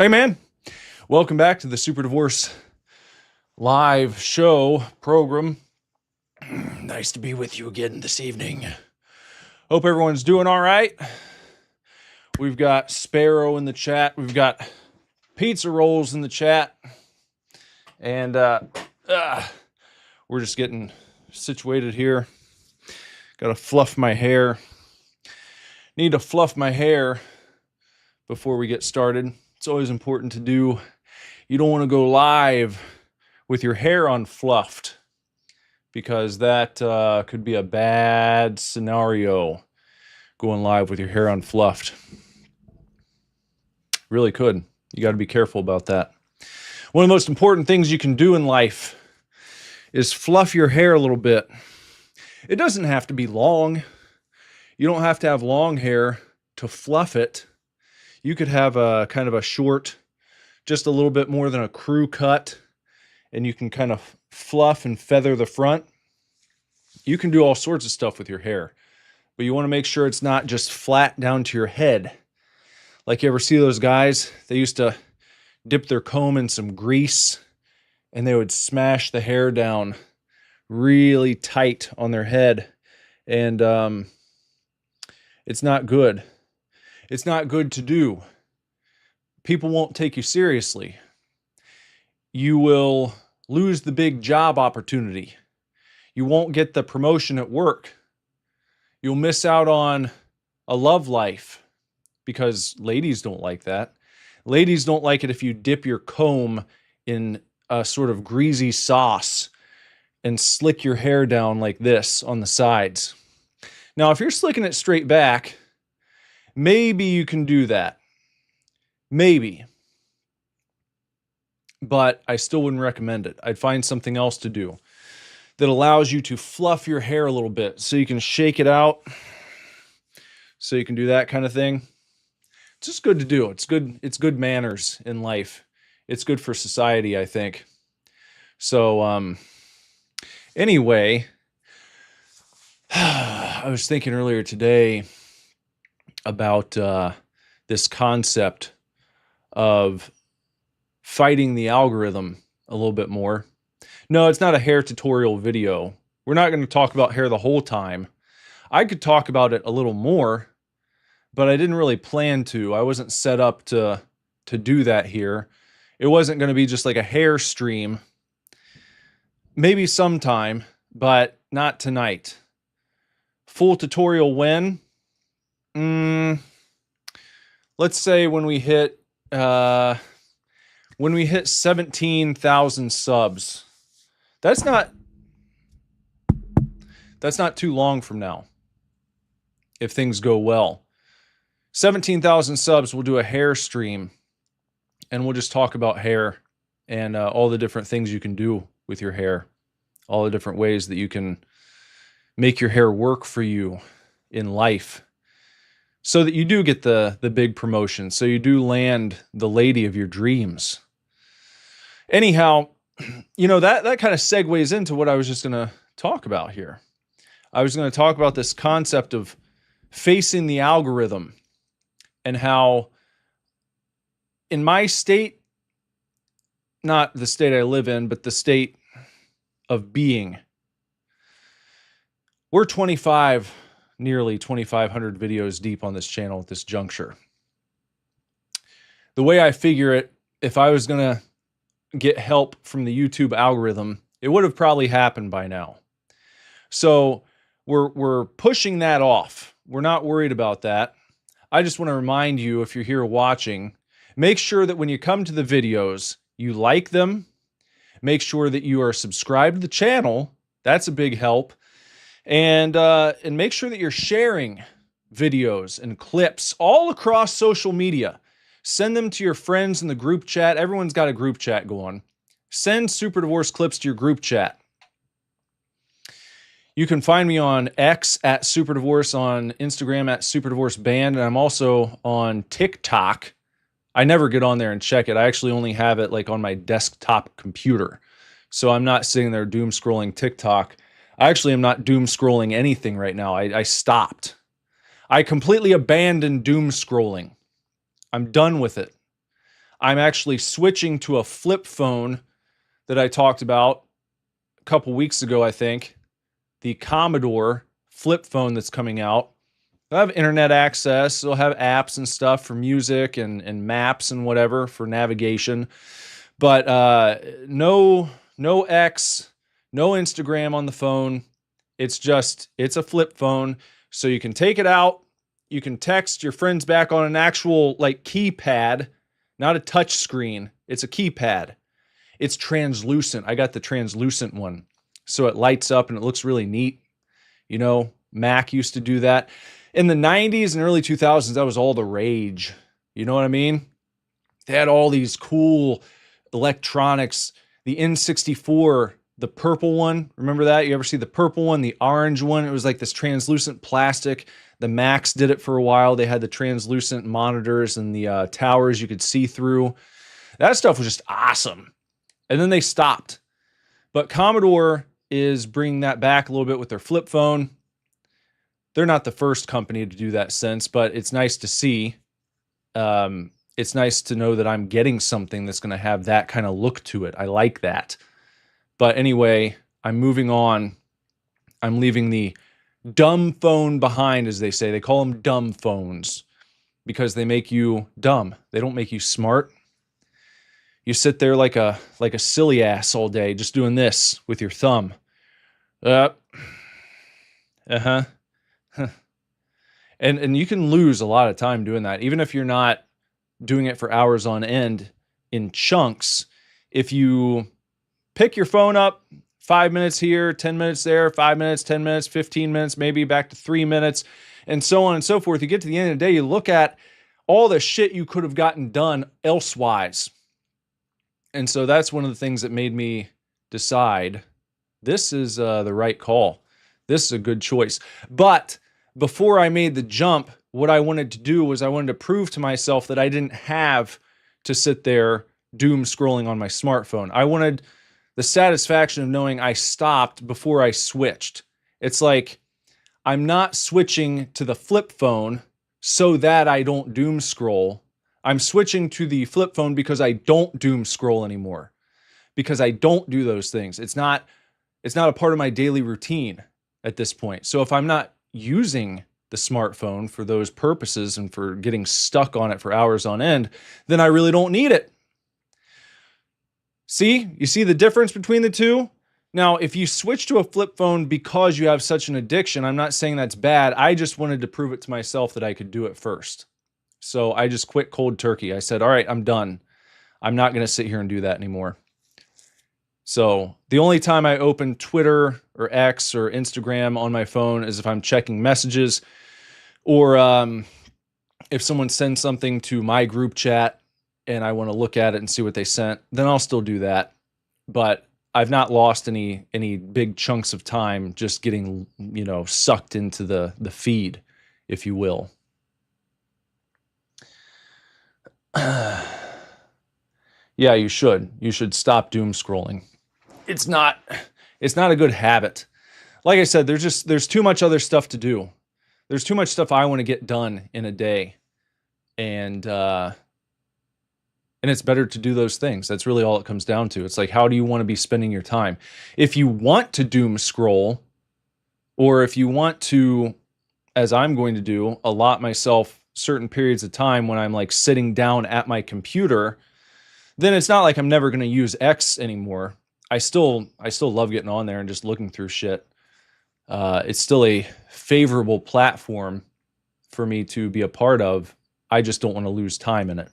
Hey, man. Welcome back to the Super Divorce live show program. Nice to be with you again this evening. Hope everyone's doing all right. We've got Sparrow in the chat. We've got pizza rolls in the chat. And we're just getting situated here. Got to fluff my hair. Need to fluff my hair before we get started. It's always important to do. You don't want to go live with your hair unfluffed because that could be a bad scenario, going live with your hair unfluffed. Really could. You got to be careful about that. One of the most important things you can do in life is fluff your hair a little bit. It doesn't have to be long. You don't have to have long hair to fluff it. You could have a kind of a short, just a little bit more than a crew cut, and you can kind of fluff and feather the front. You can do all sorts of stuff with your hair, but you want to make sure it's not just flat down to your head. Like, you ever see those guys? They used to dip their comb in some grease, and they would smash the hair down really tight on their head, and it's not good. It's not good to do. People won't take you seriously. You will lose the big job opportunity. You won't get the promotion at work. You'll miss out on a love life because ladies don't like that. Ladies don't like it if you dip your comb in a sort of greasy sauce and slick your hair down like this on the sides. Now, if you're slicking it straight back, maybe you can do that. Maybe. But I still wouldn't recommend it. I'd find something else to do that allows you to fluff your hair a little bit so you can shake it out. So you can do that kind of thing. It's just good to do. It's good manners in life. It's good for society, I think. So anyway, I was thinking earlier today about this concept of fighting the algorithm a little bit more. No, it's not a hair tutorial video. We're not going to talk about hair the whole time. I could talk about it a little more, but I didn't really plan to. I wasn't set up to do that here. It wasn't going to be just like a hair stream. Maybe sometime, but not tonight. Full tutorial when? Let's say when we hit 17,000 subs. That's not too long from now, if things go well. 17,000 subs, we'll do a hair stream, and we'll just talk about hair and all the different things you can do with your hair, all the different ways that you can make your hair work for you in life, so that you do get the big promotion, so you do land the lady of your dreams. Anyhow, you know, that kind of segues into what I was just going to talk about here. I was going to talk about this concept of facing the algorithm and how in my state, not the state I live in, but the state of being, we're nearly 2,500 videos deep on this channel at this juncture. The way I figure it, if I was going to get help from the YouTube algorithm, it would have probably happened by now. So we're pushing that off. We're not worried about that. I just want to remind you, if you're here watching, make sure that when you come to the videos, you like them. Make sure that you are subscribed to the channel. That's a big help. And make sure that you're sharing videos and clips all across social media. Send them to your friends in the group chat. Everyone's got a group chat going. Send Super Divorce clips to your group chat. You can find me on X at Super Divorce, on Instagram at Super Divorce Band, and I'm also on TikTok. I never get on there and check it. I actually only have it like on my desktop computer. So I'm not sitting there doom scrolling TikTok. I actually am not doom scrolling anything right now. I stopped. I completely abandoned doom scrolling. I'm done with it. I'm actually switching to a flip phone that I talked about a couple weeks ago, I think. The Commodore flip phone that's coming out. They'll have internet access. They'll have apps and stuff for music and maps and whatever for navigation. But no X, no Instagram on the phone. It's a flip phone. So you can take it out. You can text your friends back on an actual like keypad, not a touch screen. It's a keypad. It's translucent. I got the translucent one. So it lights up and it looks really neat. You know, Mac used to do that. In the 90s and early 2000s, that was all the rage. You know what I mean? They had all these cool electronics. The N64, the purple one. Remember that? You ever see the purple one, the orange one? It was like this translucent plastic. The Macs did it for a while. They had the translucent monitors and the towers you could see through. That stuff was just awesome. And then they stopped. But Commodore is bringing that back a little bit with their flip phone. They're not the first company to do that since, but it's nice to see. It's nice to know that I'm getting something that's going to have that kind of look to it. I like that. But anyway, I'm moving on. I'm leaving the dumb phone behind, as they say. They call them dumb phones because they make you dumb. They don't make you smart. You sit there like a silly ass all day, just doing this with your thumb. And you can lose a lot of time doing that, even if you're not doing it for hours on end in chunks. If you pick your phone up, 5 minutes here, 10 minutes there, 5 minutes, 10 minutes, 15 minutes, maybe back to 3 minutes, and so on and so forth. You get to the end of the day, you look at all the shit you could have gotten done elsewise. And so that's one of the things that made me decide this is the right call. This is a good choice. But before I made the jump, what I wanted to do was I wanted to prove to myself that I didn't have to sit there doom scrolling on my smartphone. I wanted the satisfaction of knowing I stopped before I switched. It's like I'm not switching to the flip phone so that I don't doom scroll. I'm switching to the flip phone because I don't doom scroll anymore. Because I don't do those things. It's not a part of my daily routine at this point. So if I'm not using the smartphone for those purposes and for getting stuck on it for hours on end, then I really don't need it. See? You see the difference between the two? Now, if you switch to a flip phone because you have such an addiction, I'm not saying that's bad. I just wanted to prove it to myself that I could do it first. So I just quit cold turkey. I said, all right, I'm done. I'm not going to sit here and do that anymore. So the only time I open Twitter or X or Instagram on my phone is if I'm checking messages or if someone sends something to my group chat and I want to look at it and see what they sent, then I'll still do that. But I've not lost any big chunks of time just getting, sucked into the feed, if you will. Yeah, you should. You should stop doom scrolling. It's not a good habit. Like I said, there's too much other stuff to do. There's too much stuff I want to get done in a day. And it's better to do those things. That's really all it comes down to. It's like, how do you want to be spending your time? If you want to doom scroll, or if you want to, as I'm going to do, allot myself certain periods of time when I'm like sitting down at my computer, then it's not like I'm never going to use X anymore. I still love getting on there and just looking through shit. It's still a favorable platform for me to be a part of. I just don't want to lose time in it.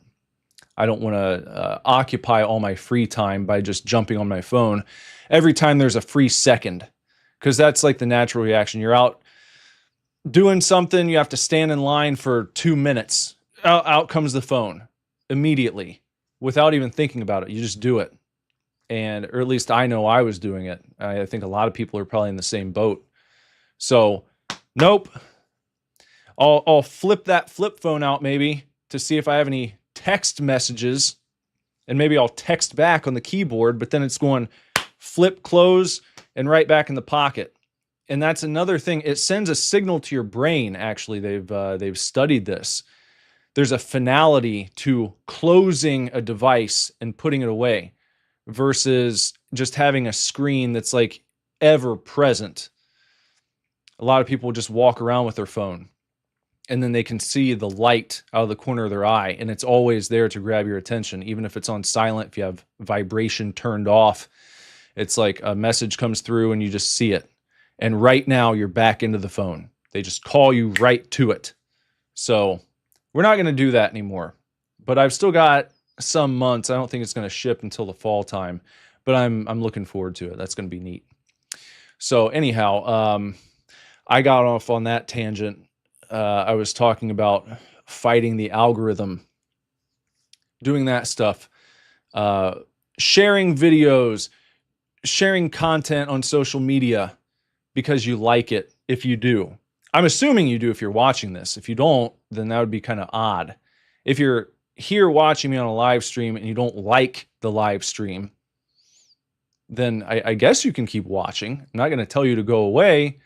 I don't want to occupy all my free time by just jumping on my phone every time there's a free second, because that's like the natural reaction. You're out doing something, you have to stand in line for 2 minutes. Out comes the phone immediately without even thinking about it. You just do it. Or at least I know I was doing it. I think a lot of people are probably in the same boat. So, nope. I'll flip that flip phone out maybe to see if I have any text messages, and maybe I'll text back on the keyboard, but then it's going flip, close, and right back in the pocket. And that's another thing. It sends a signal to your brain, actually. They've studied this, there's a finality to closing a device and putting it away versus just having a screen that's like ever present. A lot of people just walk around with their phone and then they can see the light out of the corner of their eye, and it's always there to grab your attention, even if it's on silent, if you have vibration turned off. It's like a message comes through and you just see it. And right now you're back into the phone. They just call you right to it. So we're not going to do that anymore. But I've still got some months. I don't think it's going to ship until the fall time, but I'm looking forward to it. That's going to be neat. So anyhow, I got off on that tangent. I was talking about fighting the algorithm, doing that stuff, sharing videos, sharing content on social media because you like it. If you do, I'm assuming you do if you're watching this. If you don't, then that would be kind of odd. If you're here watching me on a live stream and you don't like the live stream, then I guess you can keep watching. I'm not going to tell you to go away.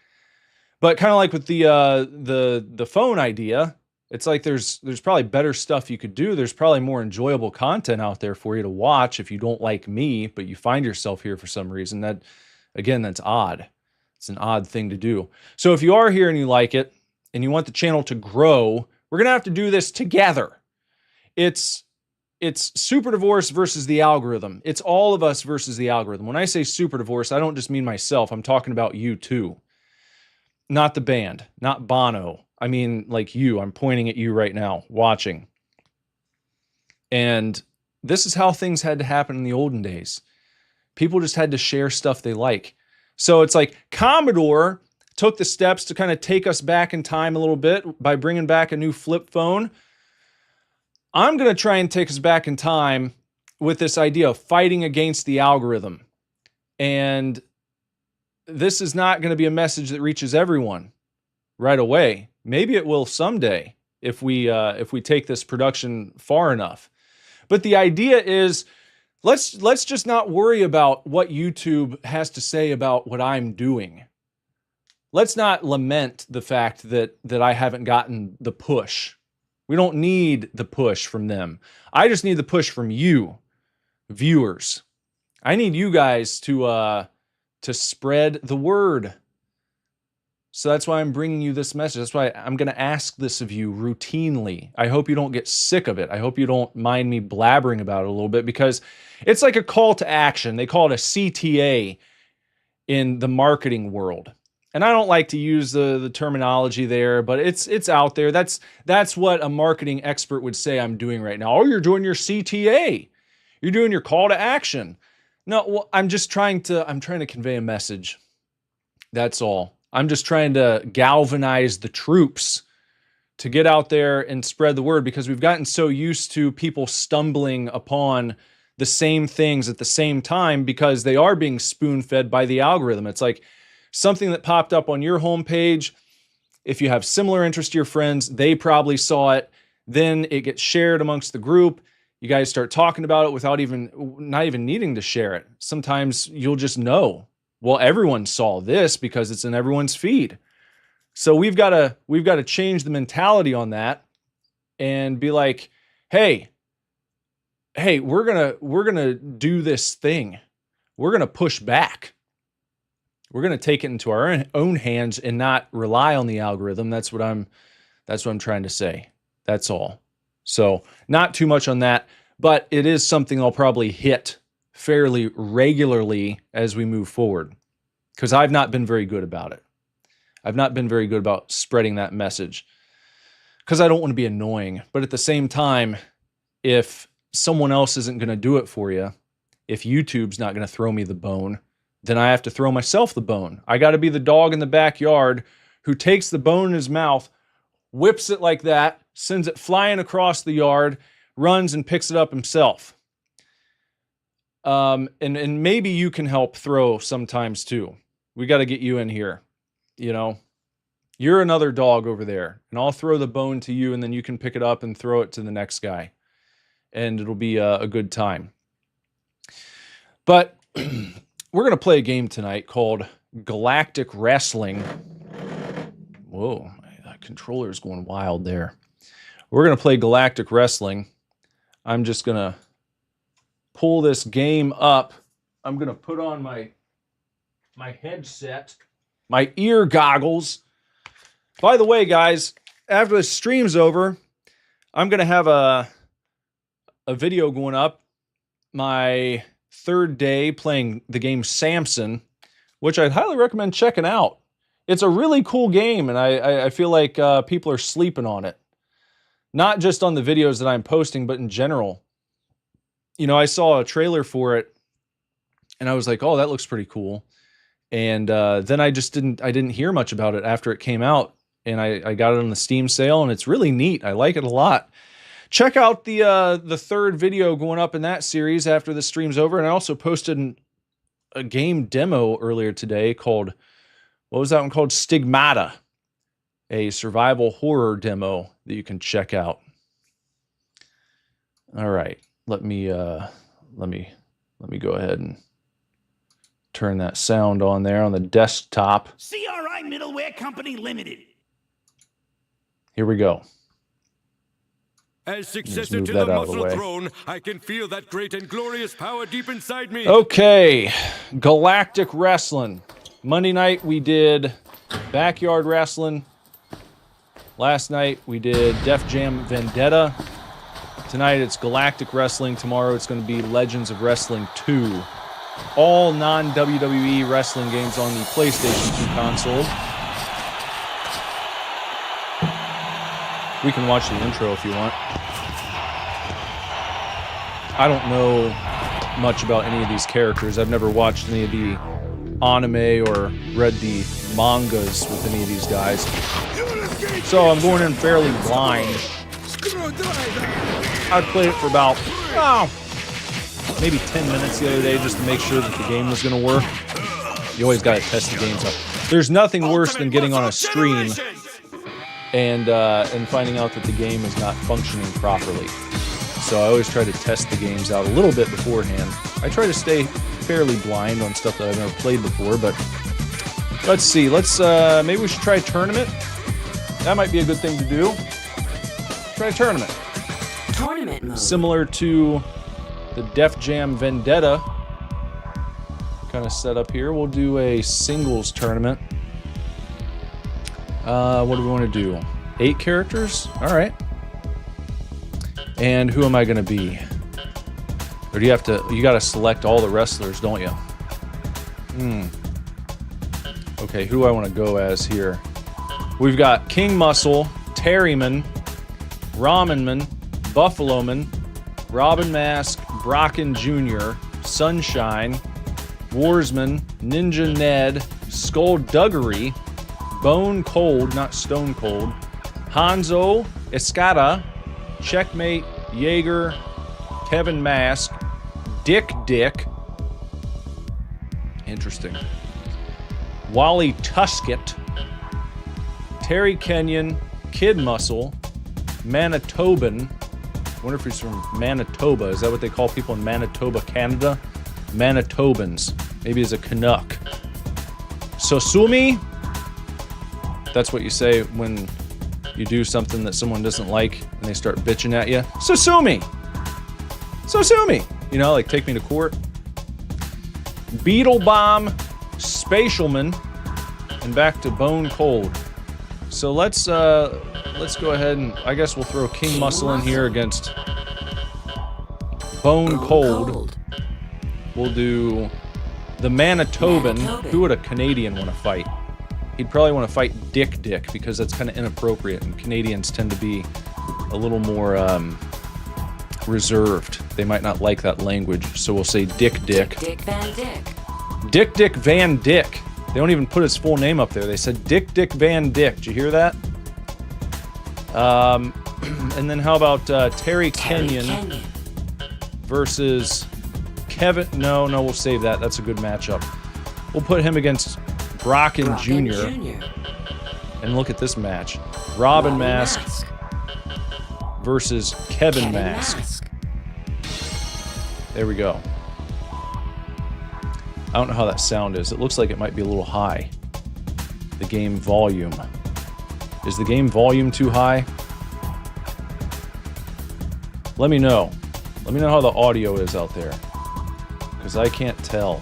But kind of like with the phone idea, it's like there's probably better stuff you could do. There's probably more enjoyable content out there for you to watch if you don't like me, but you find yourself here for some reason. That, again, that's odd. It's an odd thing to do. So if you are here and you like it and you want the channel to grow, we're going to have to do this together. It's super divorce versus the algorithm. It's all of us versus the algorithm. When I say super divorce, I don't just mean myself. I'm talking about you too. Not the band, not Bono. I mean, like you. I'm pointing at you right now, watching. And this is how things had to happen in the olden days. People just had to share stuff they like. So it's like Commodore took the steps to kind of take us back in time a little bit by bringing back a new flip phone. I'm going to try and take us back in time with this idea of fighting against the algorithm. And this is not going to be a message that reaches everyone right away. Maybe it will someday if we take this production far enough. But the idea is let's just not worry about what YouTube has to say about what I'm doing. Let's not lament the fact that I haven't gotten the push. We don't need the push from them. I just need the push from you, viewers. I need you guys to spread the word. So that's why I'm bringing you this message. That's why I'm going to ask this of you routinely. I hope you don't get sick of it. I hope you don't mind me blabbering about it a little bit, because it's like a call to action. They call it a CTA in the marketing world. And I don't like to use the terminology there, but it's out there. That's what a marketing expert would say I'm doing right now. Oh, you're doing your CTA. You're doing your call to action. No, well, I'm trying to convey a message. That's all. I'm just trying to galvanize the troops to get out there and spread the word, because we've gotten so used to people stumbling upon the same things at the same time because they are being spoon-fed by the algorithm. It's like something that popped up on your homepage. If you have similar interest to your friends, they probably saw it. Then it gets shared amongst the group. You guys start talking about it without not even needing to share it. Sometimes you'll just know, well, everyone saw this because it's in everyone's feed. So we've got to change the mentality on that and be like, hey, we're going to do this thing. We're going to push back. We're going to take it into our own hands and not rely on the algorithm. That's what I'm trying to say. That's all. So not too much on that, but it is something I'll probably hit fairly regularly as we move forward, because I've not been very good about it. I've not been very good about spreading that message because I don't want to be annoying. But at the same time, if someone else isn't going to do it for you, if YouTube's not going to throw me the bone, then I have to throw myself the bone. I got to be the dog in the backyard who takes the bone in his mouth, whips it like that, sends it flying across the yard, runs and picks it up himself. And maybe you can help throw sometimes too. We got to get you in here. You know, you're another dog over there, and I'll throw the bone to you, and then you can pick it up and throw it to the next guy, and it'll be a good time. But we're going to play a game tonight called Galactic Wrestling. Whoa, my controller's going wild there. We're going to play Galactic Wrestling. I'm just going to pull this game up. I'm going to put on my headset, my ear goggles. By the way, guys, after the stream's over, I'm going to have a video going up. My third day playing the game Samson, which I'd highly recommend checking out. It's a really cool game, and I feel like people are sleeping on it. Not just on the videos that I'm posting, but in general. You know, I saw a trailer for it, and I was like, oh, that looks pretty cool. And then I didn't hear much about it after it came out, and I got it on the Steam sale, and it's really neat. I like it a lot. Check out the third video going up in that series after the stream's over, and I also posted a game demo earlier today called, what was that one called? Stigmata, a survival horror demo that you can check out. All right, let me go ahead and turn that sound on there on the desktop. CRI Middleware Company Limited. Here we go. As successor to the muscle throne, I can feel that great and glorious power deep inside me. Okay, Galactic Wrestling. Monday night we did Backyard Wrestling. Last night we did Def Jam Vendetta. Tonight it's Galactic Wrestling. Tomorrow it's going to be Legends of Wrestling 2. All non-WWE wrestling games on the PlayStation 2 console. We can watch the intro if you want. I don't know much about any of these characters. I've never watched any of the anime or read the mangas with any of these guys. So I'm going in fairly blind. I played it for about, maybe 10 minutes the other day just to make sure that the game was going to work. You always got to test the games out. There's nothing worse than getting on a stream and finding out that the game is not functioning properly. So I always try to test the games out a little bit beforehand. I try to stay fairly blind on stuff that I've never played before, but let's see. Maybe we should try a tournament. That might be a good thing to do. Try a tournament. Tournament mode. Similar to the Def Jam Vendetta kind of setup here. We'll do a singles tournament. What do we want to do? 8 characters? All right. And who am I going to be? Or do you got to select all the wrestlers, don't you? Okay, who do I want to go as here? We've got King Muscle, Terryman, Ramenman, Buffaloman, Robin Mask, Brocken Jr., Sunshine, Warsman, Ninja Ned, Skullduggery, Bone Cold, not Stone Cold, Hanzo, Escada, Checkmate, Jaeger, Kevin Mask, Dick, interesting, Wally Tuskett, Terry Kenyon, Kid Muscle, Manitoban. I wonder if he's from Manitoba. Is that what they call people in Manitoba, Canada? Manitobans. Maybe he's a Canuck. Sosumi. That's what you say when you do something that someone doesn't like and they start bitching at you. Sosumi. Sosumi. You know, like take me to court. Beetle Bomb, Spatialman, and back to Bone Cold. So let's go ahead and I guess we'll throw King Muscle in here against Bone Cold. We'll do the Manitoban. Who would a Canadian want to fight? He'd probably want to fight Dick because that's kind of inappropriate, and Canadians tend to be a little more reserved. They might not like that language, so we'll say Dick. Dick Van Dick. Dick Van Dick. They don't even put his full name up there. They said Dick Van Dick. Did you hear that? And then how about Terry Kenyon versus Kevin? No, we'll save that. That's a good matchup. We'll put him against Brocken Jr. And look at this match. Robin Mask versus Kevin Mask. There we go. I don't know how that sound is. It looks like it might be a little high. The game volume. Is the game volume too high? Let me know. Let me know how the audio is out there. Because I can't tell.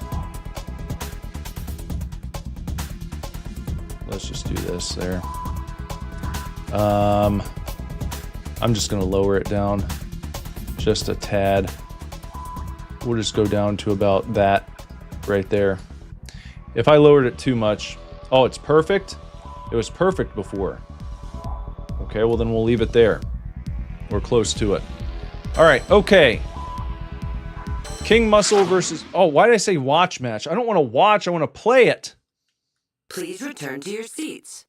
Let's just do this there. I'm just going to lower it down just a tad. We'll just go down to about that right there. If I lowered it too much... Oh, it's perfect? It was perfect before. Okay, well then we'll leave it there. We're close to it. Alright, okay. King Muscle versus... Oh, why did I say watch match? I don't want to watch, I want to play it. Please return to your seats.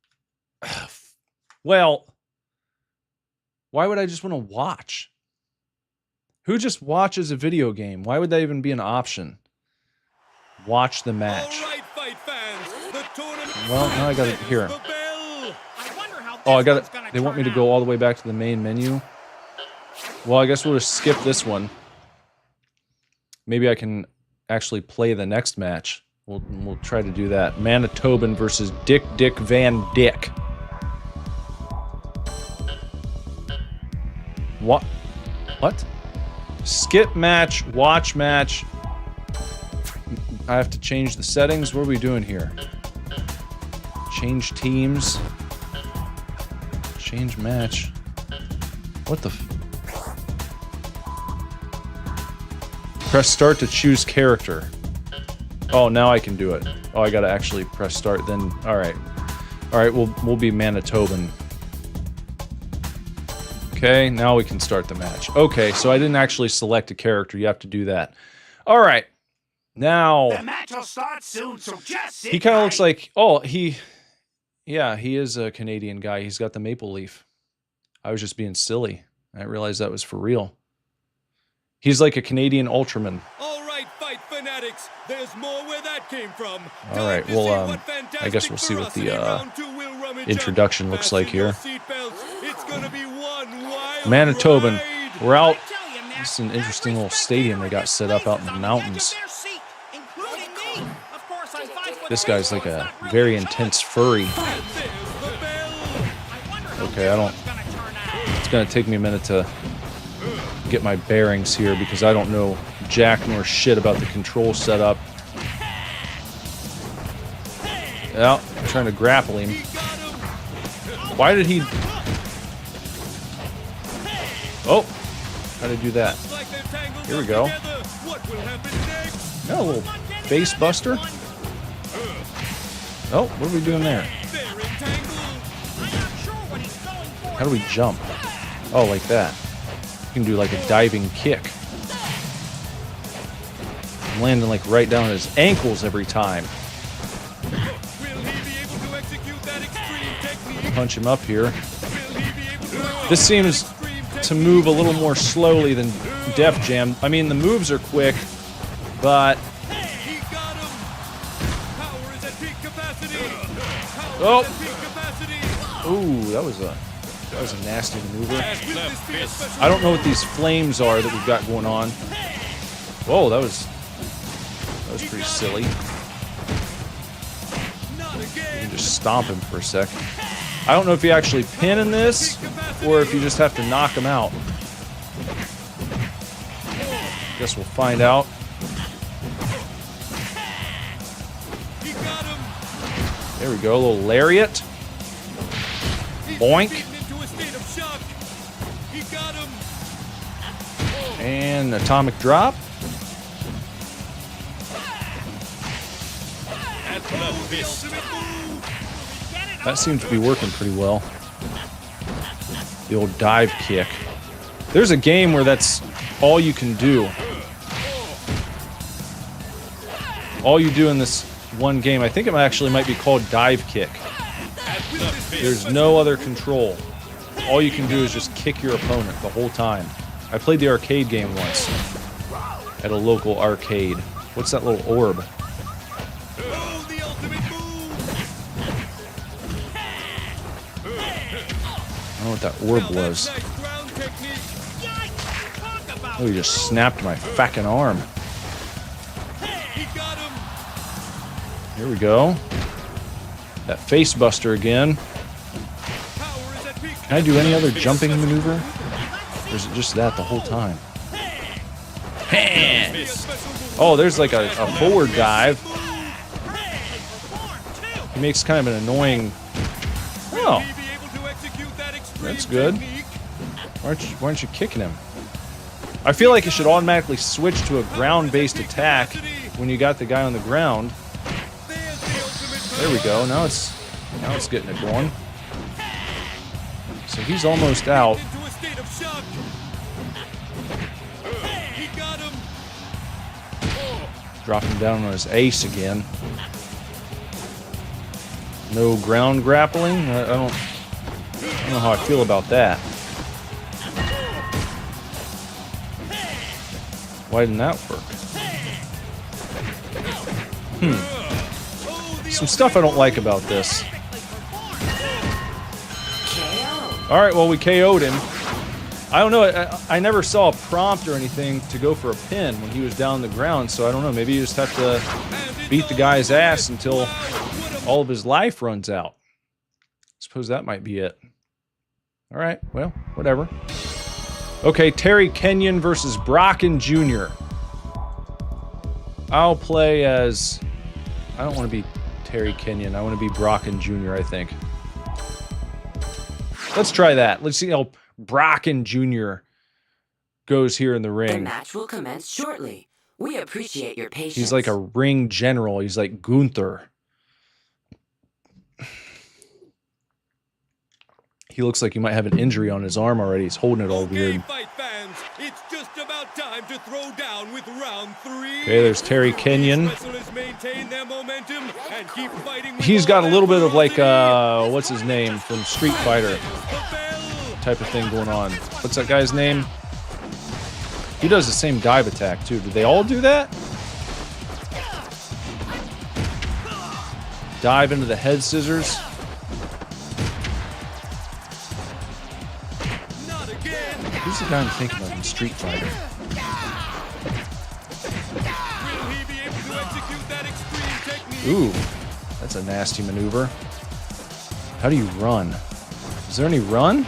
Well, why would I just want to watch? Who just watches a video game? Why would that even be an option? Watch the match. All right, fight fans. The tournament. Well, now I got it here. The bell. Oh, I got it. They want me to go all the way back to the main menu. Well, I guess we'll just skip this one. Maybe I can actually play the next match. We'll try to do that. Manitoban versus Dick Van Dyke. What? What? Skip match, watch match. I have to change the settings. What are we doing here? Change teams. Change match. What the f... Press start to choose character. Oh, now I can do it. Oh, I gotta actually press start then. Alright. Alright, we'll be Manitoban. Okay, now we can start the match. Okay, so I didn't actually select a character. You have to do that. Alright. Now... The match will start soon, so just sit He kind of tight. looks like... Oh, he... Yeah, he is a Canadian guy. He's got the maple leaf. I was just being silly. I didn't realize that was for real. He's like a Canadian Ultraman. All right, fight fanatics. There's more where that came from. All right, well, I guess we'll see what the introduction looks like here. It's gonna be one wild Manitoban. ride. We're out. I tell you, man, This is an interesting little stadium they got set up out in the mountains. This guy's like a very intense furry. Okay, I don't... It's gonna take me a minute to get my bearings here because I don't know jack nor shit about the control setup. Yeah, I'm trying to grapple him. Why did he... Oh! How did I do that? Here we go. Got a little face buster. Oh, what are we doing there? How do we jump? Oh, like that. You can do like a diving kick. I'm landing like right down at his ankles every time. Punch him up here. This seems to move a little more slowly than Def Jam. I mean, the moves are quick, but... Oh! Ooh, that was a nasty maneuver. I don't know what these flames are that we've got going on. Whoa, that was pretty silly. You can just stomp him for a sec. I don't know if you actually pin in this, or if you just have to knock him out. Guess we'll find out. There we go, a little lariat. Boink. And atomic drop. That seems to be working pretty well. The old dive kick. There's a game where that's all you can do. All you do in this one game, I think it actually might be called dive kick. There's no other control. All you can do is just kick your opponent the whole time. I played the arcade game once at a local arcade. What's that little orb? I don't know what that orb was. Oh, he just snapped my fucking arm. Here we go. That face buster again. Can I do any other jumping maneuver? Or is it just that the whole time? Oh, there's like a forward dive. He makes kind of an annoying... Oh. That's good. Why aren't you kicking him? I feel like it should automatically switch to a ground-based attack when you got the guy on the ground. There we go. Now it's getting it going. So he's almost out. Drop him down on his ace again. No ground grappling? I don't know how I feel about that. Why didn't that work? Some stuff I don't like about this. Alright, well, we KO'd him. I don't know, I never saw a prompt or anything to go for a pin when he was down on the ground, so I don't know, maybe you just have to beat the guy's ass until all of his life runs out. Suppose that might be it. Alright, well, whatever. Okay, Terry Kenyon versus Brocken Jr. I'll play as... I don't want to be Terry Kenyon, I want to be Brocken Jr., I think. Let's try that. Let's see how Brocken Jr. goes here in the ring. The match will commence shortly. We appreciate your patience. He's like a ring general. He's like Gunther. He looks like he might have an injury on his arm already. He's holding it all weird. Fight fans, it's just about time to throw down with round 3. Okay, there's Terry Kenyon. Maintain their momentum and keep fighting. He's got a little bit of like what's his name from Street Fighter type of thing going on. What's that guy's name? He does the same dive attack too. Do they all do that? Dive into the head scissors. Who's the guy I'm thinking of in Street Fighter? Ooh, that's a nasty maneuver. How do you run? Is there any run? You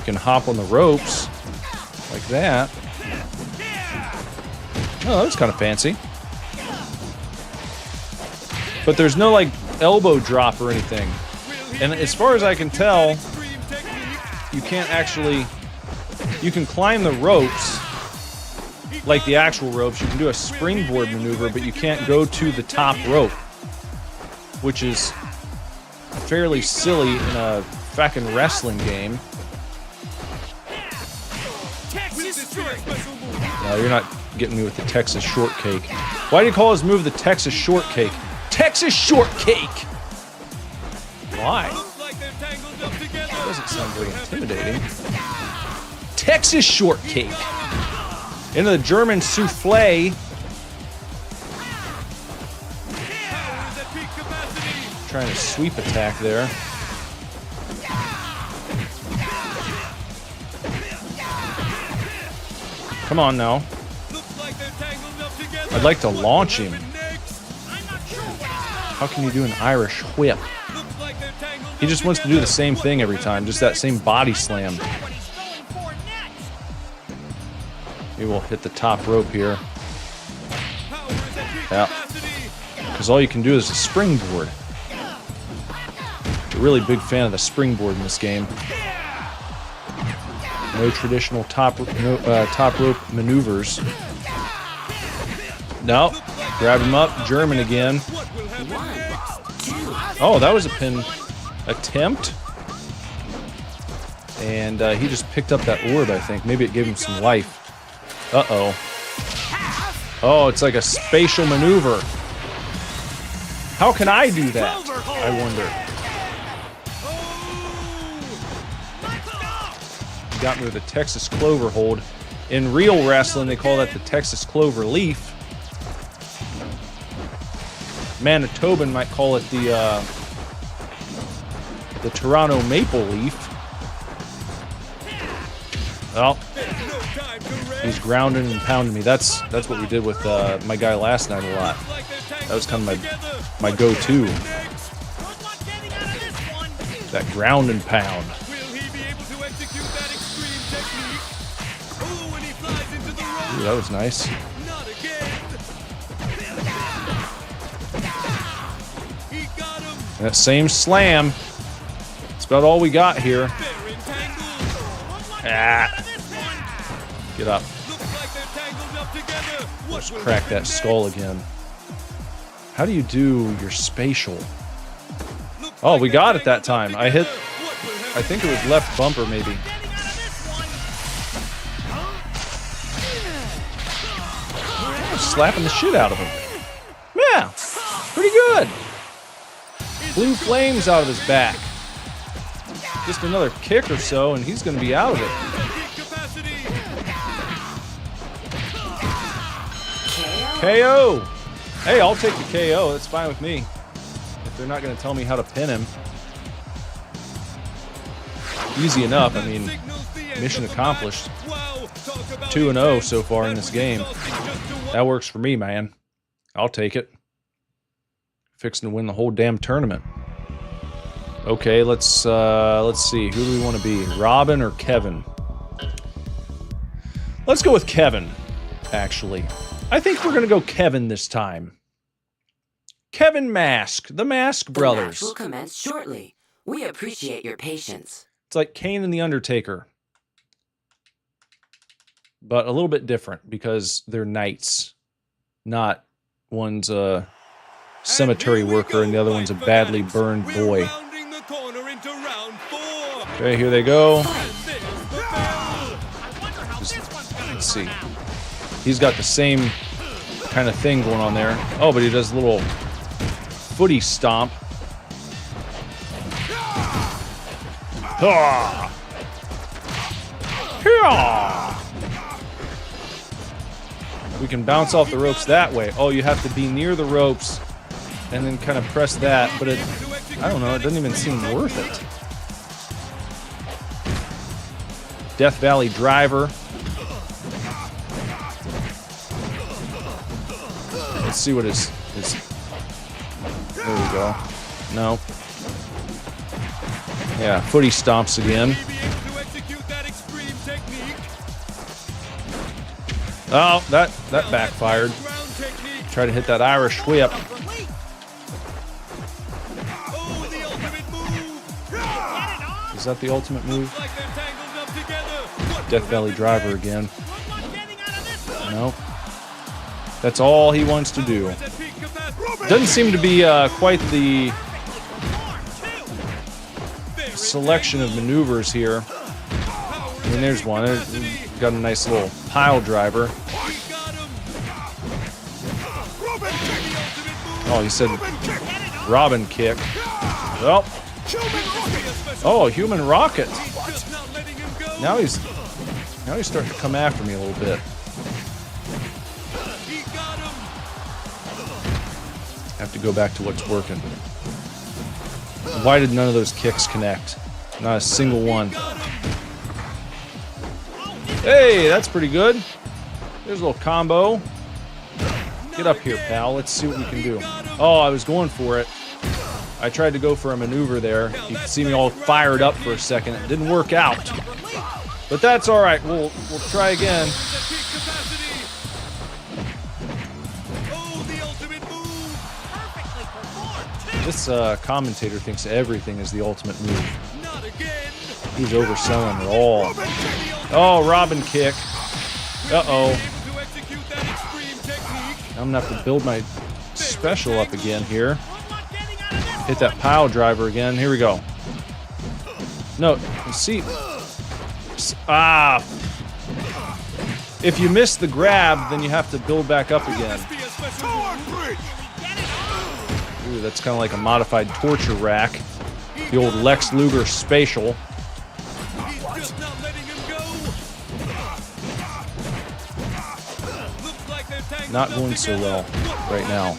can hop on the ropes like that. Oh, that was kind of fancy. But there's no like elbow drop or anything. And as far as I can tell, you can't actually... You can climb the ropes, like the actual ropes. You can do a springboard maneuver, but you can't go to the top rope, which is fairly silly in a fucking wrestling game. No, you're not getting me with the Texas Shortcake. Why do you call his move the Texas Shortcake? Texas Shortcake! Why? That doesn't sound very intimidating. Texas Shortcake! Into the German souffle. Trying to sweep attack there. Come on now. I'd like to launch him. How can you do an Irish whip? He just wants to do the same thing every time, just that same body slam. Maybe we'll hit the top rope here. Yeah. Because all you can do is a springboard. I'm a really big fan of the springboard in this game. No traditional top rope maneuvers. No. Grab him up. German again. Oh, that was a pin attempt. And he just picked up that orb, I think. Maybe it gave him some life. Uh-oh. Oh, it's like a spatial maneuver. How can I do that? I wonder. He got me with a Texas Clover hold. In real wrestling, they call that the Texas Clover Leaf. Manitoban might call it the Toronto Maple Leaf. Well, he's grounding and pounding me. That's what we did with my guy last night a lot. That was kind of my go-to. That ground and pound. Ooh, that was nice. Not again. He got him. That same slam. That's about all we got here. They're entangled. Ah. Get up. Looks like they're tangled up together. Let's crack that skull again. How do you do your spatial? Oh, we got it that time. I hit... I think it was left bumper, maybe. Slapping the shit out of him. Yeah, pretty good. Blue flames out of his back. Just another kick or so, and he's going to be out of it. KO. Hey, I'll take the KO. That's fine with me. If they're not going to tell me how to pin him. Easy enough. I mean, mission accomplished. 2-0 so far in this game. That works for me, man. I'll take it. Fixing to win the whole damn tournament. Okay, let's see. Who do we want to be? Robin or Kevin? Let's go with Kevin, actually. I think we're going to go Kevin this time. Kevin Mask, the Mask Brothers. The match will commence shortly. We appreciate your patience. It's like Kane and the Undertaker. But a little bit different because they're knights. Not one's a cemetery worker and the other one's a badly burned boy. Okay, here they go. Let's see. He's got the same kind of thing going on there. Oh, but he does a little footy stomp. Ah! We can bounce off the ropes that way. Oh, you have to be near the ropes and then kind of press that, but it, I don't know, it doesn't even seem worth it. Death Valley Driver. Let's see what his there we go. No. Yeah, footy stomps again. Oh, that backfired. Try to hit that Irish whip. Is that the ultimate move? Death Valley Driver again. No. That's all he wants to do. Doesn't seem to be quite the selection of maneuvers here. I mean, there's one. Got a nice little pile driver. Oh, he said Robin kick. Well. Oh, human rocket. Now he's starting to come after me a little bit. Have to go back to what's working. Why did none of those kicks connect? Not a single one. Hey, that's pretty good. There's a little combo. Get up here, pal. Let's see what we can do. Oh, I was going for it. I tried to go for a maneuver there. You can see me all fired up for a second. It didn't work out. But that's all right. We'll try again. This commentator thinks everything is the ultimate move. He's overselling it all. Oh, Robin kick. Uh-oh. I'm going to have to build my special up again here. Hit that pile driver again. Here we go. No, see. Ah. If you miss the grab, then you have to build back up again. Ooh, that's kind of like a modified torture rack. The old Lex Luger spatial. Not going so well right now.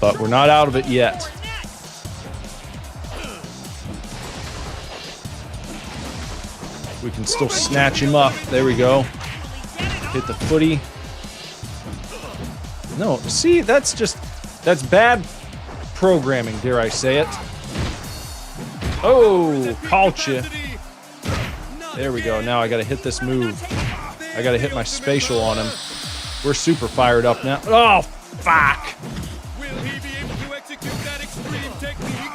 But we're not out of it yet. We can still snatch him up. There we go. Hit the footy. No, see, that's bad programming, dare I say it. Oh, caught you. There we go. Now I got to hit this move. I gotta hit my spatial on him. We're super fired up now. Oh, fuck! Will he be able to execute that extreme technique?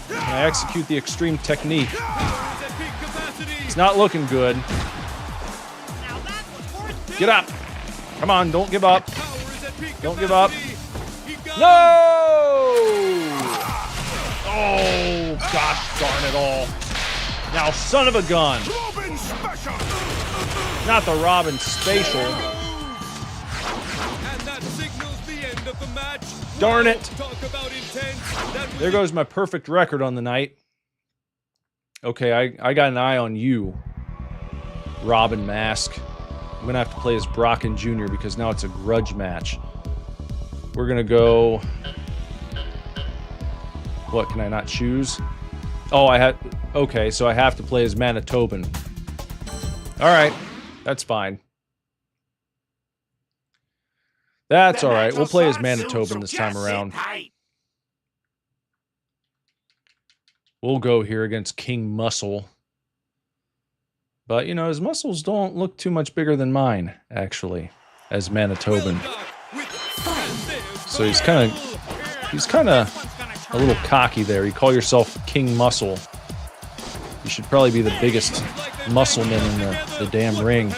Can I execute the extreme technique? Power is at peak capacity. It's not looking good. Get up! Come on, don't give up. Power is at peak Don't give up. capacity. He got No! Oh, gosh darn it all. Now, son of a gun. Robin Special! Not the Robin Spatial. And that signals the end of the match. Darn it. Talk about intense. That was There goes my perfect record on the night. Okay, I got an eye on you, Robin Mask. I'm gonna have to play as Brocken Jr. because now it's a grudge match. We're gonna go... What, can I not choose? Oh, I had... Okay, so I have to play as Manitoban. Alright, that's fine. That's The alright, match we'll will play as start soon, Manitoban so this time just sit around. tight. We'll go here against King Muscle. But, you know, his muscles don't look too much bigger than mine, actually, as Manitoban. So he's kind of a little cocky there. You call yourself King Muscle. You should probably be the biggest muscleman in the damn ring.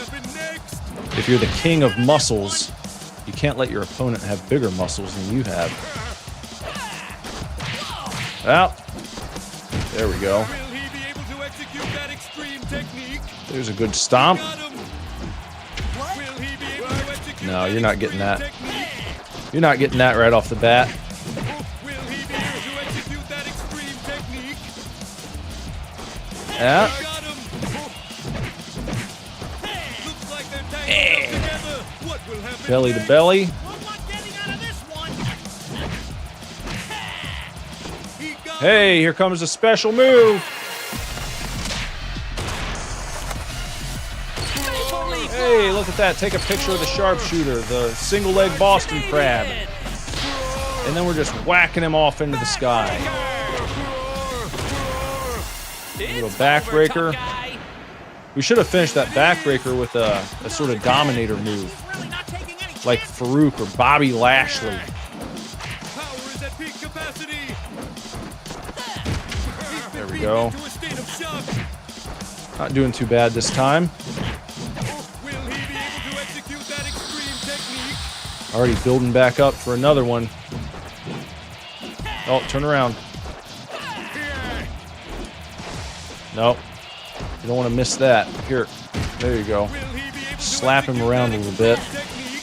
If you're the king of muscles, you can't let your opponent have bigger muscles than you have. Well, there we go. Will he be able to execute that extreme technique? There's a good stomp. Got him. Will he be able to execute No, that you're not getting that. extreme technique? You're not getting that right off the bat. Will he be able to execute that extreme technique? Yeah. Got him. Looks like they're tangled up together. What will happen Belly to next? belly. He got Hey, here comes a special move. Hey, look at that. Take a picture of the sharpshooter, the single leg Boston crab. And then we're just whacking him off into the sky. A little backbreaker. We should have finished that backbreaker with a sort of dominator move. Like Farouk or Bobby Lashley. Power is at peak capacity. There we go. To a state of shock. Not doing too bad this time. Will he be able to execute that extreme technique? Already building back up for another one. Oh, turn around. Nope. You don't want to miss that. Here. There you go. Will he be able to Slap him execute around that a little bit. extreme technique?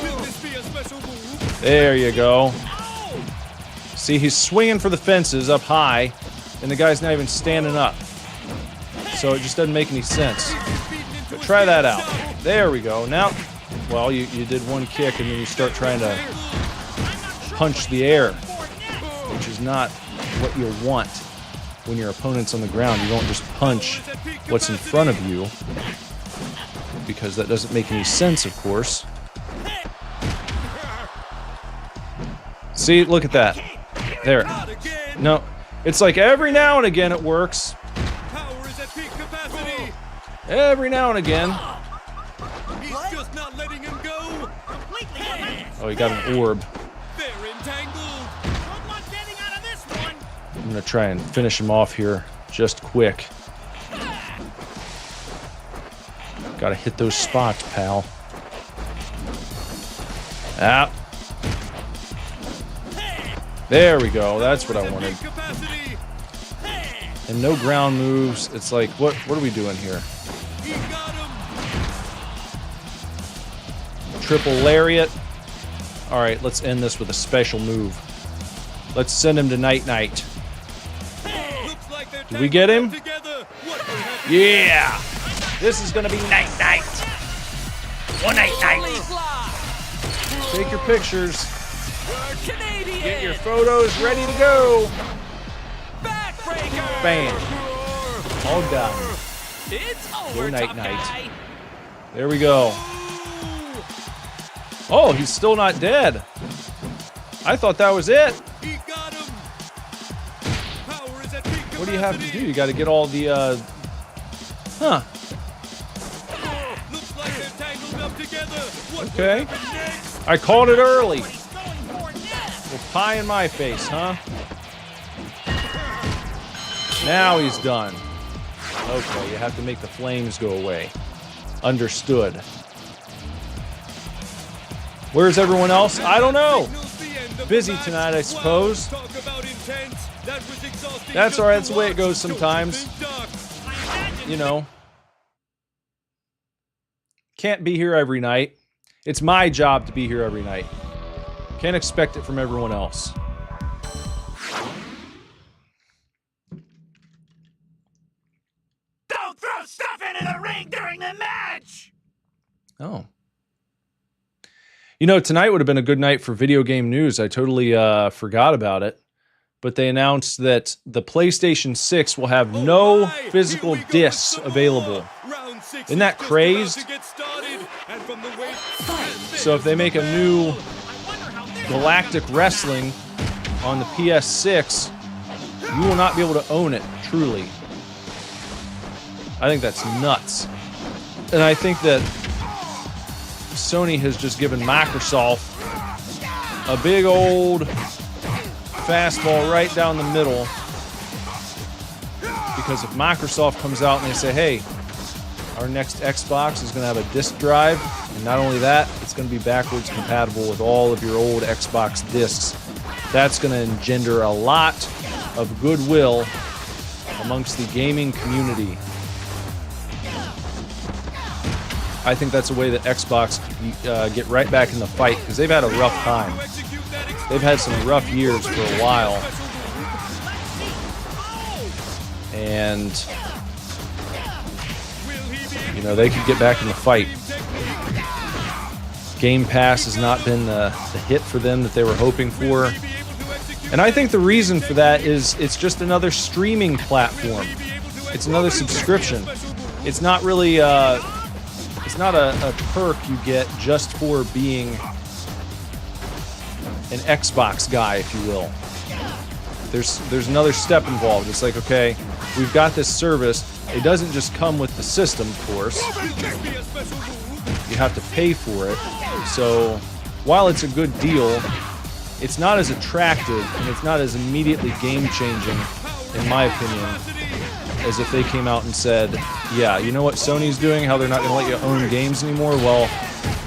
Will this be a special move? There you go. See, he's swinging for the fences up high, and the guy's not even standing up. So it just doesn't make any sense. But try that out. There we go. Now, well, you did one kick, and then you start trying to punch the air, which is not what you'll want when your opponent's on the ground. You won't just punch what's in front of you, because that doesn't make any sense, of course. See, look at that. There. No, it's like every now and again it works. Power is at peak capacity. Every now and again. He's just not letting him go. Oh, he got an orb. They're entangled. I'm gonna try and finish him off here just quick. Gotta hit those spots, pal. Ah. There we go. That's what I wanted. Capacity. And no ground moves. It's like, what are we doing here? He got him. Triple lariat. All right, let's end this with a special move. Let's send him to Night Night. Looks like they're Did we get him? tangled up together. What will happen? Yeah! This is gonna be Night Night. One Night Night. Take your pictures. Get your photos ready to go. Bam. All done. Go Night Night. There we go. Oh, he's still not dead. I thought that was it. He got him. Power is at peak What do you have to capacity. do? You got to get all the, Huh. Okay. I called it early. Well, pie in my face, huh? Now he's done. Okay, you have to make the flames go away. Understood. Where's everyone else? I don't know. Busy tonight, I suppose. That's alright, that's the way it goes sometimes. You know. Can't be here every night. It's my job to be here every night. Can't expect it from everyone else. Don't throw stuff into the ring during the match! Oh. You know, tonight would have been a good night for video game news. I totally forgot about it. But they announced that the PlayStation 6 will have no physical discs available. Isn't that crazed? So if they make a new Galactic Wrestling on the PS6, you will not be able to own it, truly. I think that's nuts. And I think that Sony has just given Microsoft a big old fastball right down the middle. Because if Microsoft comes out and they say, hey, our next Xbox is going to have a disc drive, and not only that, it's going to be backwards compatible with all of your old Xbox discs, that's going to engender a lot of goodwill amongst the gaming community. I think that's a way that Xbox get right back in the fight, because they've had a rough time. They've had some rough years for a while. And, you know, they could get back in the fight. Game Pass has not been the hit for them that they were hoping for. And I think the reason for that is it's just another streaming platform. It's another subscription. It's not really, it's not a perk you get just for being an Xbox guy, if you will. There's another step involved. It's like, okay, we've got this service. It doesn't just come with the system, of course. You have to pay for it. So while it's a good deal, it's not as attractive and it's not as immediately game-changing, in my opinion, as if they came out and said, yeah, you know what Sony's doing, how they're not going to let you own games anymore? Well,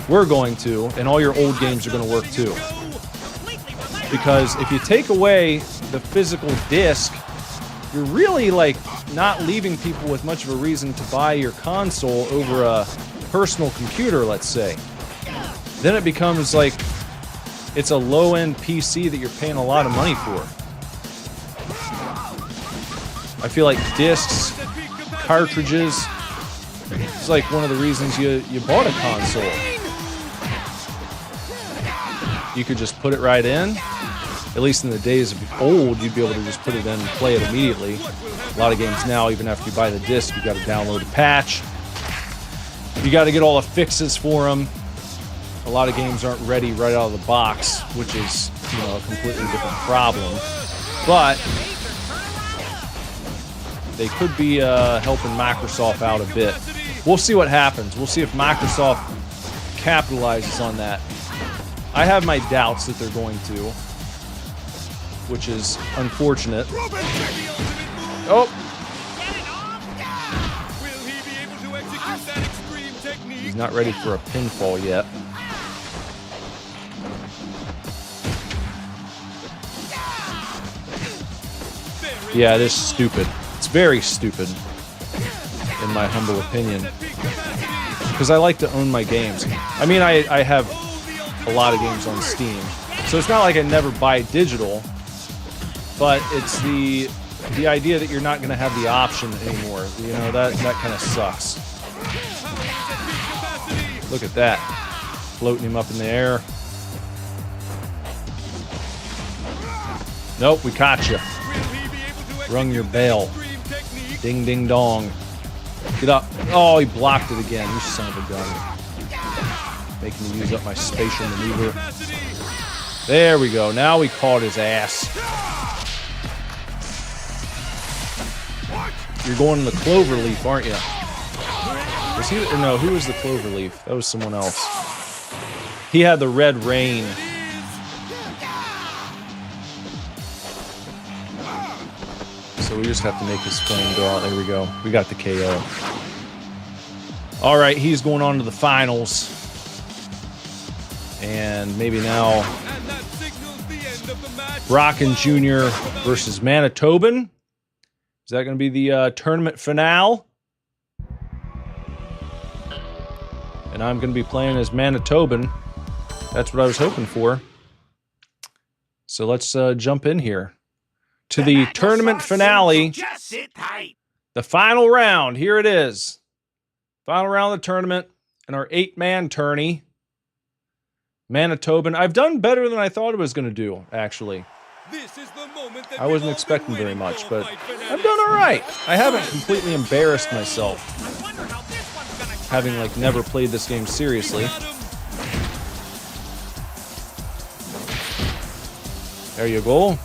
we're going to, and all your old games are going to work too. Because if you take away the physical disc, you're really, like, not leaving people with much of a reason to buy your console over a personal computer, let's say. Then it becomes like it's a low-end PC that you're paying a lot of money for. I feel like discs, cartridges, it's like one of the reasons you bought a console. You could just put it right in. At least in the days of old, you'd be able to just put it in and play it immediately. A lot of games now, even after you buy the disc, you got to download a patch. You got to get all the fixes for them. A lot of games aren't ready right out of the box, which is, you know, a completely different problem. But they could be helping Microsoft out a bit. We'll see what happens. We'll see if Microsoft capitalizes on that. I have my doubts that they're going to, which is unfortunate. Oh! He's not ready for a pinfall yet. Yeah, it is stupid. It's very stupid, in my humble opinion. Because I like to own my games. I mean, I have a lot of games on Steam. So it's not like I never buy digital, but it's the idea that you're not going to have the option anymore. You know, that kind of sucks. Look at that. Floating him up in the air. Nope, we caught you. Rung your bell. Ding, ding, dong. Get up. Oh, he blocked it again. You son of a gun. Making me use up my spatial maneuver. There we go. Now we caught his ass. You're going to the Cloverleaf, aren't you? Was he? Or no, who was the Cloverleaf? That was someone else. He had the red rain. So we just have to make his flame go out. There we go. We got the KO. All right, he's going on to the finals. And maybe now Brocken Jr. versus Manitoban. Is that going to be the tournament finale? And I'm going to be playing as Manitoban. That's what I was hoping for. So let's jump in here to the tournament finale. Just sit tight. The final round. Here it is. Final round of the tournament. And our 8-man tourney. Manitoban. I've done better than I thought I was going to do, actually. This is the moment that I wasn't expecting very much, but I've done all right. I haven't completely embarrassed myself, having like never played this game seriously. There you go.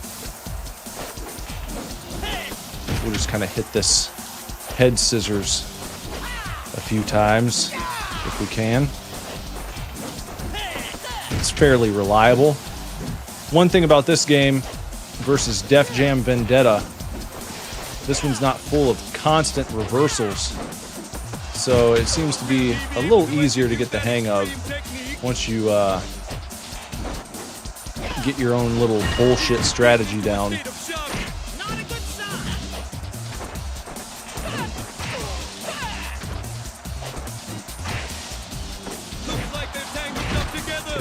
We'll just kind of hit this head scissors a few times if we can. It's fairly reliable. One thing about this game versus Def Jam Vendetta, this one's not full of constant reversals. So it seems to be a little easier to get the hang of once you get your own little bullshit strategy down. Get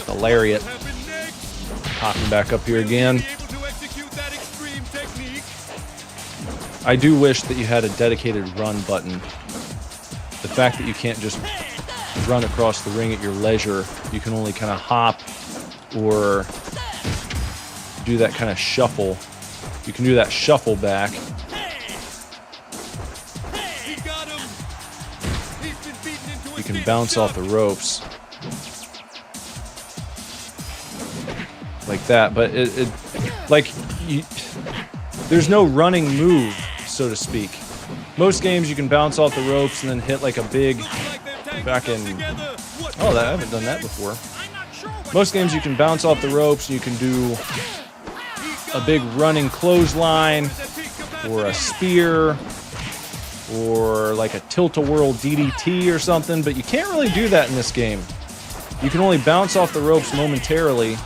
the lariat. Popping back up here again. I do wish that you had a dedicated run button. The fact that you can't just run across the ring at your leisure, you can only kind of hop or do that kind of shuffle. You can do that shuffle back. You can bounce off the ropes. Like that, but there's no running move, so to speak. Most games you can bounce off the ropes and then hit like a big fucking... Oh, I haven't done that before. Most games you can bounce off the ropes and you can do a big running clothesline or a spear or like a tilt-a-whirl DDT or something, but you can't really do that in this game. You can only bounce off the ropes momentarily,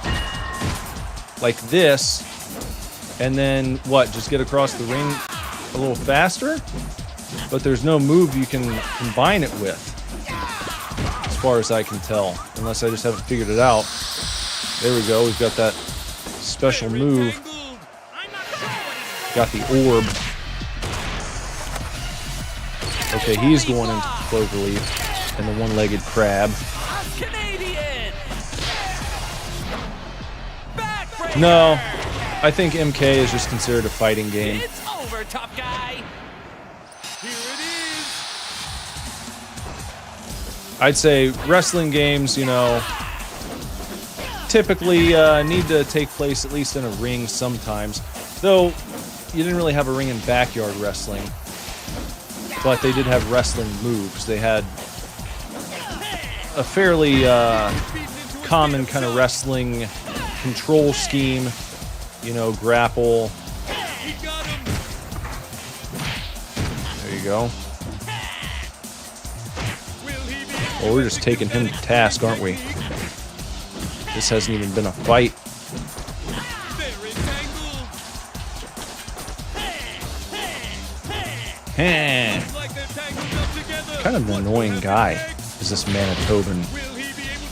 like this, and then what, just get across the ring a little faster? But there's no move you can combine it with, as far as I can tell, unless I just haven't figured it out. There we go, we've got that special move. Got the orb. Okay, he's going into the cloverleaf and the one-legged crab. No, I think MK is just considered a fighting game. It's over, tough guy. Here it is. I'd say wrestling games, you know, typically need to take place at least in a ring sometimes. Though, you didn't really have a ring in backyard wrestling. But they did have wrestling moves. They had a fairly common kind of wrestling control scheme, you know, grapple. There you go. Well, we're just taking him to task, aren't we? This hasn't even been a fight. Kind of an annoying guy is this Manitoban.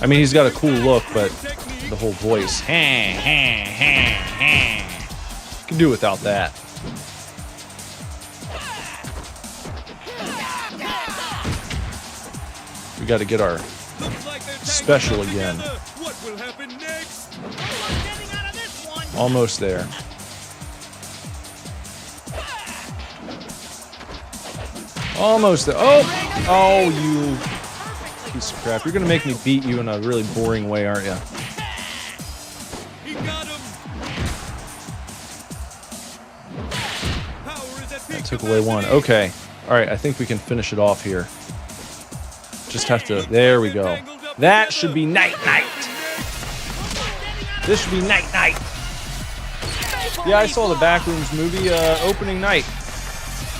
I mean, he's got a cool look, but the whole voice. Can do without that. We got to get our special again. Almost there. Almost there. Oh, you piece of crap. You're going to make me beat you in a really boring way, aren't you? That took away one. Okay. All right, I think we can finish it off here. Just have to... There we go. That should be night-night. This should be night. Yeah, I saw the Backrooms movie opening night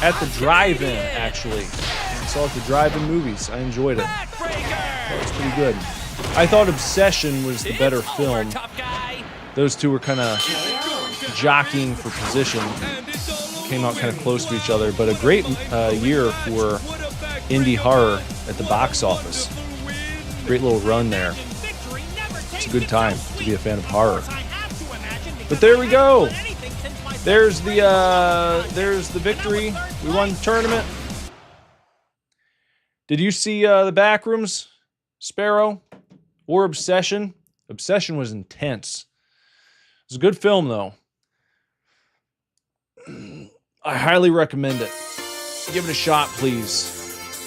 at the drive-in, actually. I saw it at the drive-in movies. I enjoyed it. That was pretty good. I thought Obsession was the better film. Those two were kind of jockeying for position. Came out kind of close to each other, but a great year for indie horror at the box office. Great little run there. It's a good time to be a fan of horror. But there we go. There's the victory. We won the tournament. Did you see the Backrooms, Sparrow, or Obsession? Obsession was intense. It was a good film, though. I highly recommend it. Give it a shot, please.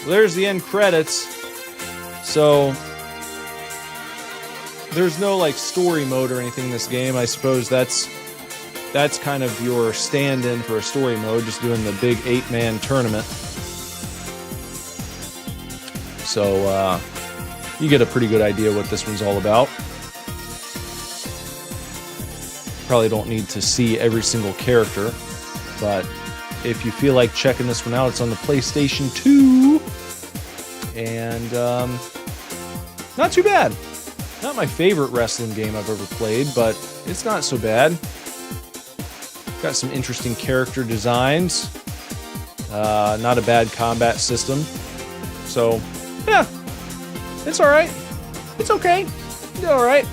Well, there's the end credits. So there's no like story mode or anything in this game. I suppose that's kind of your stand-in for a story mode, just doing the big 8-man tournament. So you get a pretty good idea what this one's all about. Probably don't need to see every single character, but if you feel like checking this one out, it's on the PlayStation 2, and not too bad. Not my favorite wrestling game I've ever played, but it's not so bad. Got some interesting character designs. Not a bad combat system. So, yeah, it's all right. It's okay. It's all right.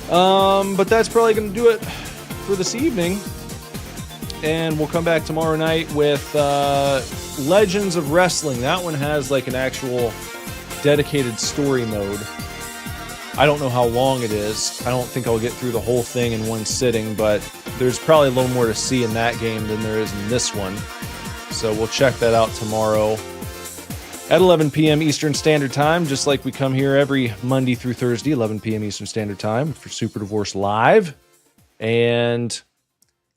But that's probably going to do it for this evening. And we'll come back tomorrow night with Legends of Wrestling. That one has like an actual dedicated story mode. I don't know how long it is. I don't think I'll get through the whole thing in one sitting, but there's probably a little more to see in that game than there is in this one. So we'll check that out tomorrow at 11 p.m. Eastern Standard Time, just like we come here every Monday through Thursday, 11 p.m. Eastern Standard Time for Super Divorce Live. And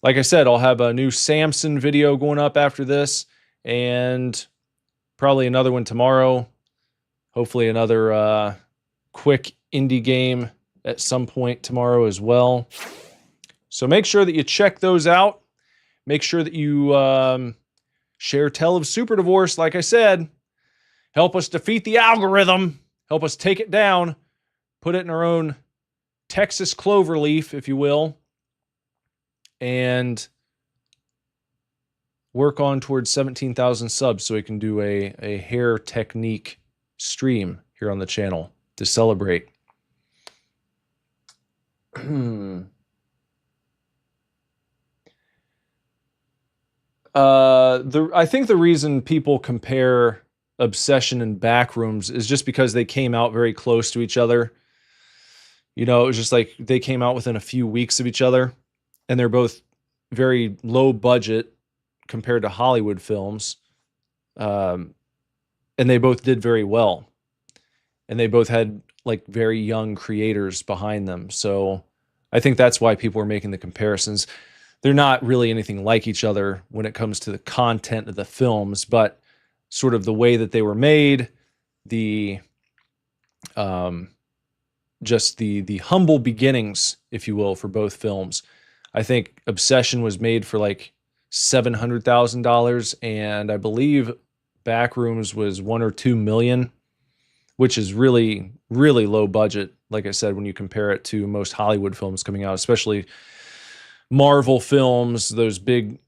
like I said, I'll have a new Samson video going up after this, and probably another one tomorrow. Hopefully another quick indie game at some point tomorrow as well. So make sure that you check those out. Make sure that you share tell of Super Divorce, like I said. Help us defeat the algorithm. Help us take it down. Put it in our own Texas cloverleaf, if you will. And work on towards 17,000 subs so we can do a hair technique stream here on the channel to celebrate. I think the reason people compare Obsession and Backrooms is just because they came out very close to each other. You know, it was just like they came out within a few weeks of each other, and they're both very low budget compared to Hollywood films. And they both did very well. And they both had like very young creators behind them. So I think that's why people are making the comparisons. They're not really anything like each other when it comes to the content of the films, but sort of the way that they were made, the just the humble beginnings, if you will, for both films. I think Obsession was made for like $700,000, and I believe Backrooms was $1 or $2 million, which is really, really low budget. Like I said, when you compare it to most Hollywood films coming out, especially Marvel films, those big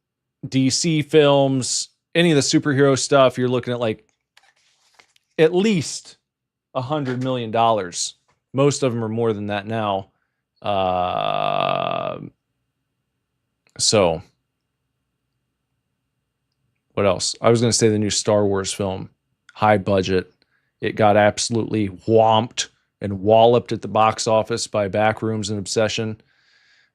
DC films, any of the superhero stuff, you're looking at like at least $100 million. Most of them are more than that now. So what else? I was going to say the new Star Wars film, high budget. It got absolutely whomped and walloped at the box office by Backrooms and Obsession.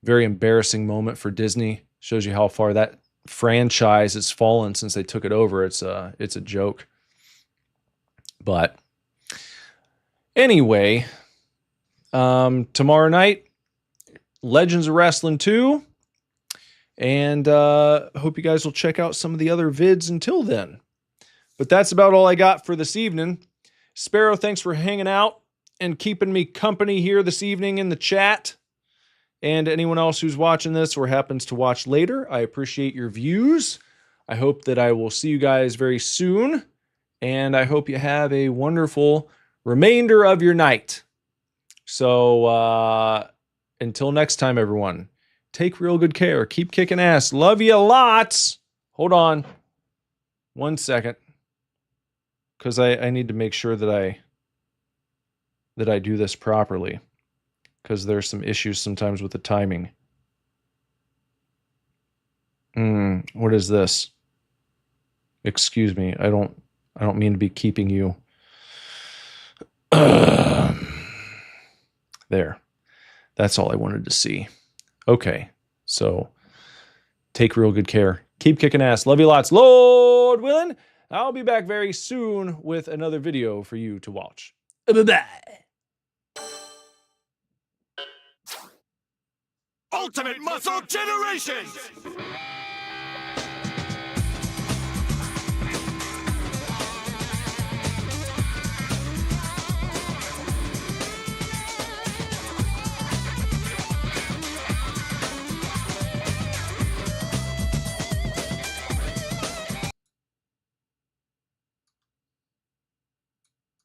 Very embarrassing moment for Disney. Shows you how far that franchise has fallen since they took it over. It's a joke. But anyway, tomorrow night, Legends of Wrestling 2. And hope you guys will check out some of the other vids until then. But that's about all I got for this evening. Sparrow, thanks for hanging out. and keeping me company here this evening in the chat. And anyone else who's watching this or happens to watch later, I appreciate your views. I hope that I will see you guys very soon. And I hope you have a wonderful remainder of your night. So until next time, everyone, take real good care. Keep kicking ass. Love you lots. Hold on 1 second, because I need to make sure that I do this properly, because there's some issues sometimes with the timing. What is this? Excuse me. I don't mean to be keeping you. There. That's all I wanted to see. Okay. So take real good care. Keep kicking ass. Love you lots. Lord willing, I'll be back very soon with another video for you to watch. Bye-bye. Ultimate Muscle Generation!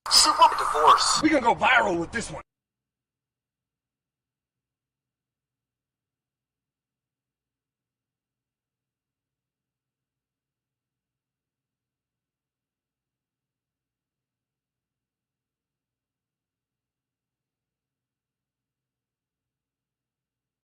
SUPERDIVORCE. We gonna go viral with this one.